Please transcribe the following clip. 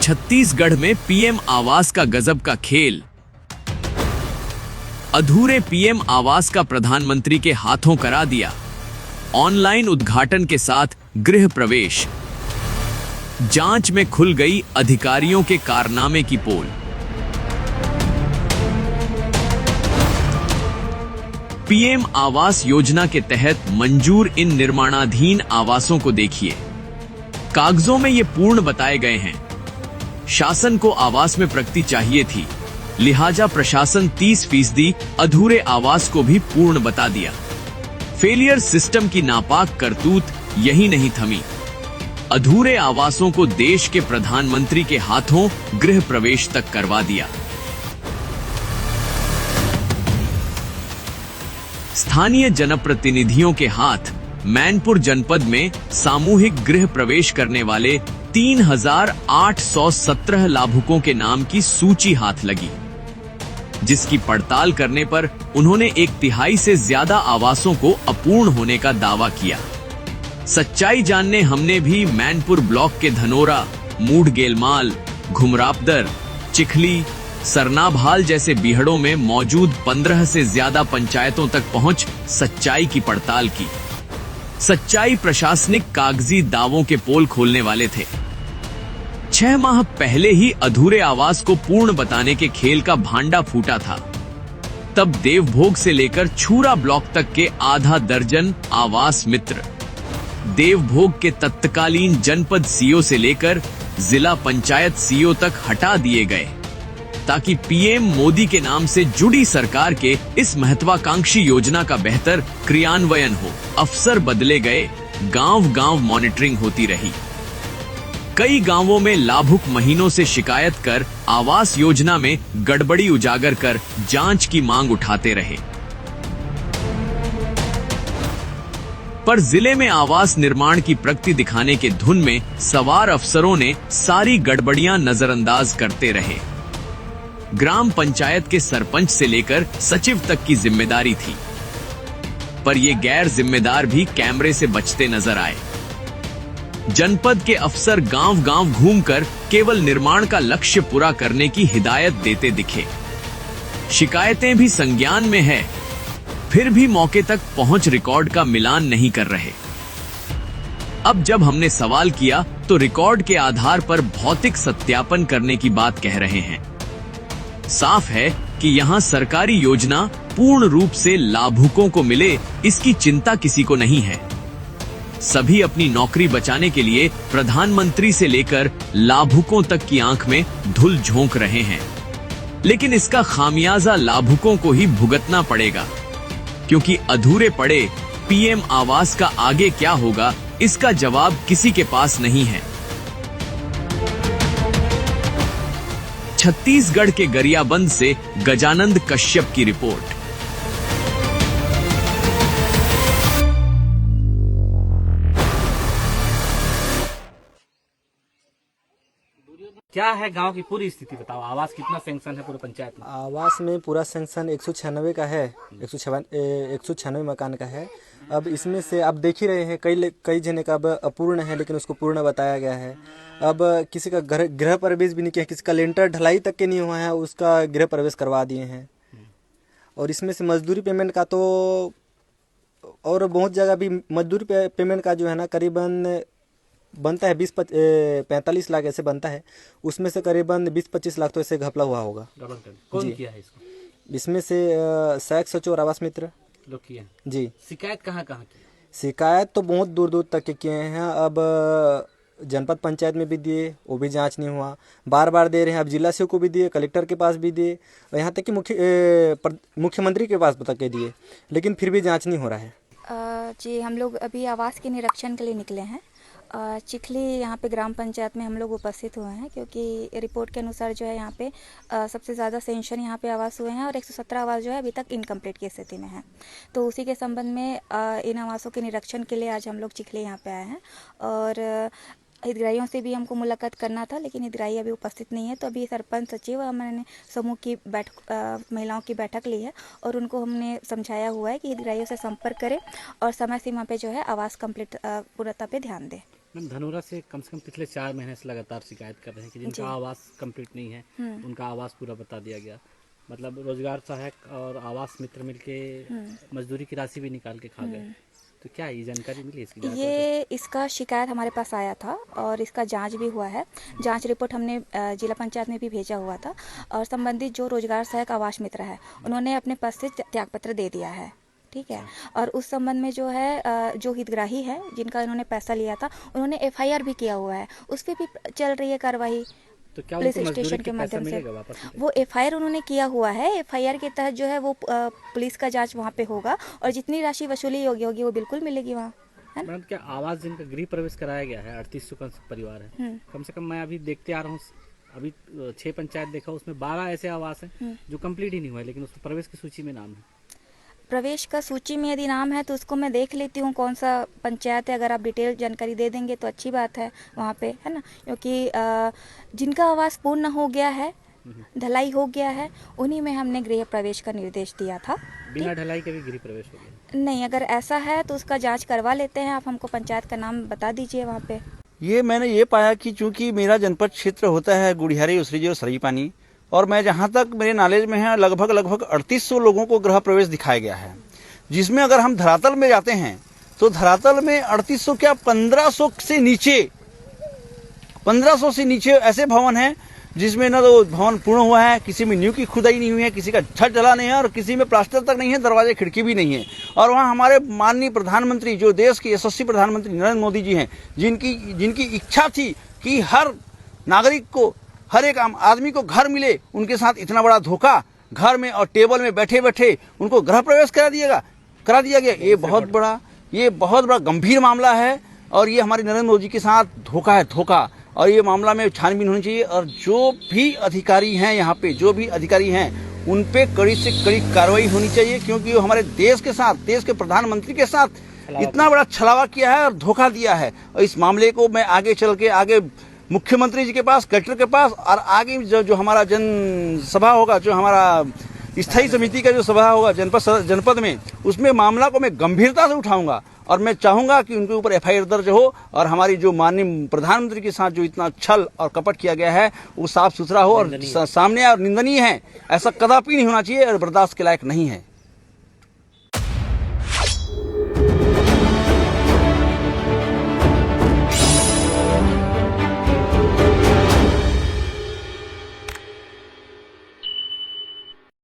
छत्तीसगढ़ में पीएम आवास का गजब का खेल। अधूरे पीएम आवास का प्रधानमंत्री के हाथों करा दिया। ऑनलाइन उद्घाटन के साथ गृह प्रवेश। जांच में खुल गई अधिकारियों के कारनामे की पोल। पीएम आवास योजना के तहत मंजूर इन निर्माणाधीन आवासों को देखिए। कागजों में ये पूर्ण बताए गए हैं। शासन को आवास में प्रगति चाहिए थी, लिहाजा प्रशासन 30% अधूरे आवास को भी पूर्ण बता दिया। फेलियर सिस्टम की नापाक करतूत यही नहीं थमी। अधूरे आवासों को देश के प्रधानमंत्री के हाथों गृह प्रवेश तक करवा दिया। स्थानीय जनप्रतिनिधियों के हाथ मैनपुर जनपद में सामूहिक गृह प्रवेश करने वाले 3,817 लाभुकों के नाम की सूची हाथ लगी, जिसकी पड़ताल करने पर उन्होंने 1/3 से ज्यादा आवासों को अपूर्ण होने का दावा किया। सच्चाई जानने हमने भी मैनपुर ब्लॉक के धनोरा, मूढ़गेलमाल, घुमरापदर, चिखली, सरनाभाल जैसे बीहड़ों में मौजूद 15 से ज्यादा पंचायतों तक पहुंच सच्चाई की पड़ताल की। सच्चाई प्रशासनिक कागजी दावों के पोल खोलने वाले थे। 6 माह पहले ही अधूरे आवास को पूर्ण बताने के खेल का भांडा फूटा था। तब देवभोग से लेकर छूरा ब्लॉक तक के आधा दर्जन आवास मित्र देवभोग के तत्कालीन जनपद सीओ से लेकर जिला पंचायत सीओ तक हटा दिए गए, ताकि पीएम मोदी के नाम से जुड़ी सरकार के इस महत्वाकांक्षी योजना का बेहतर क्रियान्वयन हो। अफसर बदले गए, गांव-गांव मॉनिटरिंग होती रही। कई गांवों में लाभुक महीनों से शिकायत कर आवास योजना में गड़बड़ी उजागर कर जांच की मांग उठाते रहे। पर जिले में आवास निर्माण की प्रगति दिखाने के धुन में सवार अफसरों ने सारी गड़बड़ियां नजरअंदाज करते रहे। ग्राम पंचायत के सरपंच से लेकर सचिव तक की जिम्मेदारी थी, पर ये गैर जिम्मेदार भी कैमरे से बचते नजर आए। जनपद के अफसर गांव-गांव घूमकर केवल निर्माण का लक्ष्य पूरा करने की हिदायत देते दिखे। शिकायतें भी संज्ञान में है, फिर भी मौके तक पहुंच रिकॉर्ड का मिलान नहीं कर रहे। अब जब हमने सवाल किया तो रिकॉर्ड के आधार पर भौतिक सत्यापन करने की बात कह रहे हैं। साफ है कि यहां सरकारी योजना पूर्ण रूप से लाभुकों को मिले, इसकी चिंता किसी को नहीं है। सभी अपनी नौकरी बचाने के लिए प्रधानमंत्री से लेकर लाभुकों तक की आंख में धूल झोंक रहे हैं, लेकिन इसका खामियाजा लाभुकों को ही भुगतना पड़ेगा, क्योंकि अधूरे पड़े पीएम आवास का आगे क्या होगा, इसका जवाब किसी के पास नहीं है। छत्तीसगढ़ के गरियाबंद से गजानंद कश्यप की रिपोर्ट। क्या है गांव की पूरी स्थिति बताओ। आवास कितना सेंक्शन है पूरे पंचायत में? आवास में पूरा सेंक्शन 196 का है, 196 मकान का है। अब इसमें से आप देख ही रहे हैं कई जने का अब अपूर्ण है, लेकिन उसको पूर्ण बताया गया है। अब किसी का गृह प्रवेश भी नहीं किया, किसी का लेंटर ढलाई तक के नहीं हुआ है, उसका गृह प्रवेश करवा दिए हैं। और इसमें से मजदूरी पेमेंट का तो और बहुत जगह भी मजदूरी पेमेंट का जो है ना करीबन बनता है 20-45 लाख ऐसे बनता है। उसमें से करीबन 20-25 लाख तो ऐसे घपला हुआ होगा। कौन किया है इसको? इसमें से सहायक सचिव और आवास मित्र लोग किए जी। शिकायत कहाँ की? शिकायत तो बहुत दूर दूर तक के किए हैं। अब जनपद पंचायत में भी दिए, वो भी जांच नहीं हुआ। बार बार दे रहे हैं। अब जिला सीओ को भी दिए, कलेक्टर के पास भी दिए, यहाँ तक कि मुख्यमंत्री के पास तक के दिए, लेकिन फिर भी जांच नहीं हो रहा है। जी, हम लोग अभी आवास के निरीक्षण के लिए निकले हैं। चिखली यहाँ पे ग्राम पंचायत में हम लोग उपस्थित हुए हैं, क्योंकि रिपोर्ट के अनुसार जो है यहाँ पे सबसे ज़्यादा सेंशन यहाँ पे आवास हुए हैं और 117 आवास जो है अभी तक इनकम्प्लीट की स्थिति में है। तो उसी के संबंध में इन आवासों के निरीक्षण के लिए आज हम लोग चिखली यहाँ पे आए हैं। और हितग्राहियों से भी हमको मुलाकात करना था, लेकिन हितग्राही अभी उपस्थित नहीं है। तो अभी सरपंच सचिव और मैंने समूह की महिलाओं की बैठक ली है और उनको हमने समझाया हुआ है कि हितग्राहियों से संपर्क करें और समय सीमा पे जो है आवास कंप्लीट पूर्णता पे ध्यान दें। मैम धनोरा से कम पिछले 4 महीने से लगातार शिकायत कर रहे हैं कि जिनका आवास कंप्लीट नहीं है उनका आवास पूरा बता दिया गया। मतलब रोजगार सहायक और आवास मित्र मिलके मजदूरी की राशि भी निकाल के खा गए। तो क्या ये जानकारी मिली इसकी? इसका शिकायत हमारे पास आया था और इसका जांच भी हुआ है। जांच रिपोर्ट हमने जिला पंचायत में भी भेजा हुआ था और संबंधित जो रोजगार सहायक आवास मित्र है उन्होंने अपने पद से त्यागपत्र दे दिया है। ठीक है। और उस संबंध में जो है जो हितग्राही है जिनका इन्होंने पैसा लिया था उन्होंने FIR भी किया हुआ है, उस पर भी चल रही है कार्रवाई। तो क्या पुलिस स्टेशन के माध्यम से वो FIR उन्होंने किया हुआ है। FIR के तहत जो है वो पुलिस का जांच वहाँ पे होगा और जितनी राशि वसूली होगी वो बिल्कुल मिलेगी वहाँ। मैडम क्या आवास जिनका गृह प्रवेश कराया गया है 3800 का परिवार है, कम से कम मैं अभी देखते आ रहा हूँ, अभी 6 पंचायत देखा उसमें 12 ऐसे आवास हैं जो कंप्लीट ही नहीं हुआ है, लेकिन उसमें प्रवेश की सूची में नाम है। प्रवेश का सूची में यदि नाम है तो उसको मैं देख लेती हूँ कौन सा पंचायत है। अगर आप डिटेल जानकारी दे देंगे तो अच्छी बात है वहाँ पे, है ना, क्योंकि जिनका आवास पूर्ण हो गया है, ढलाई हो गया है, उन्हीं में हमने गृह प्रवेश का निर्देश दिया था। बिना ढलाई के भी गृह प्रवेश हो गया? नहीं, अगर ऐसा है तो उसका जांच करवा लेते हैं। आप हमको पंचायत का नाम बता दीजिए वहाँ पे। ये मैंने ये पाया कि चूंकि मेरा जनपद क्षेत्र होता है गुड़ियारी, उसरीजी और सरीपानी, और मैं जहां तक मेरे नॉलेज में है लगभग 3800 लोगों को गृह प्रवेश दिखाया गया है, जिसमें अगर हम धरातल में जाते हैं तो धरातल में 3800 क्या 1500 से नीचे ऐसे भवन हैं जिसमें न तो भवन पूर्ण हुआ है, किसी में नींव की खुदाई नहीं हुई है, किसी का छत डला नहीं है और किसी में प्लास्टर तक नहीं है, दरवाजे खिड़की भी नहीं है। और वहाँ हमारे माननीय प्रधानमंत्री, जो देश के यशस्वी प्रधानमंत्री नरेंद्र मोदी जी हैं, जिनकी इच्छा थी कि हर नागरिक को, हर एक आम आदमी को घर मिले, उनके साथ इतना बड़ा धोखा घर में और टेबल में बैठे बैठे उनको गृह प्रवेश करा दिया गया। ये बहुत बड़ा गंभीर मामला है और ये हमारे नरेंद्र मोदी के साथ धोखा है, धोखा। और ये मामला में छानबीन होनी चाहिए और जो भी अधिकारी हैं यहाँ पे, जो भी अधिकारी हैं, उन पे कड़ी से कड़ी कार्रवाई होनी चाहिए, क्योंकि वो हमारे देश के साथ, देश के प्रधानमंत्री के साथ इतना बड़ा छलावा किया है और धोखा दिया है। और इस मामले को मैं आगे चल के आगे मुख्यमंत्री जी के पास, कलेक्टर के पास और आगे जो हमारा जनसभा होगा, जो हमारा स्थायी समिति का जो सभा होगा जनपद में, उसमें मामला को मैं गंभीरता से उठाऊंगा और मैं चाहूंगा कि उनके ऊपर FIR दर्ज हो और हमारी जो माननीय प्रधानमंत्री के साथ जो इतना छल और कपट किया गया है वो साफ सुथरा हो और सामने और निंदनीय है। ऐसा कदापि नहीं होना चाहिए और बर्दाश्त के लायक नहीं है।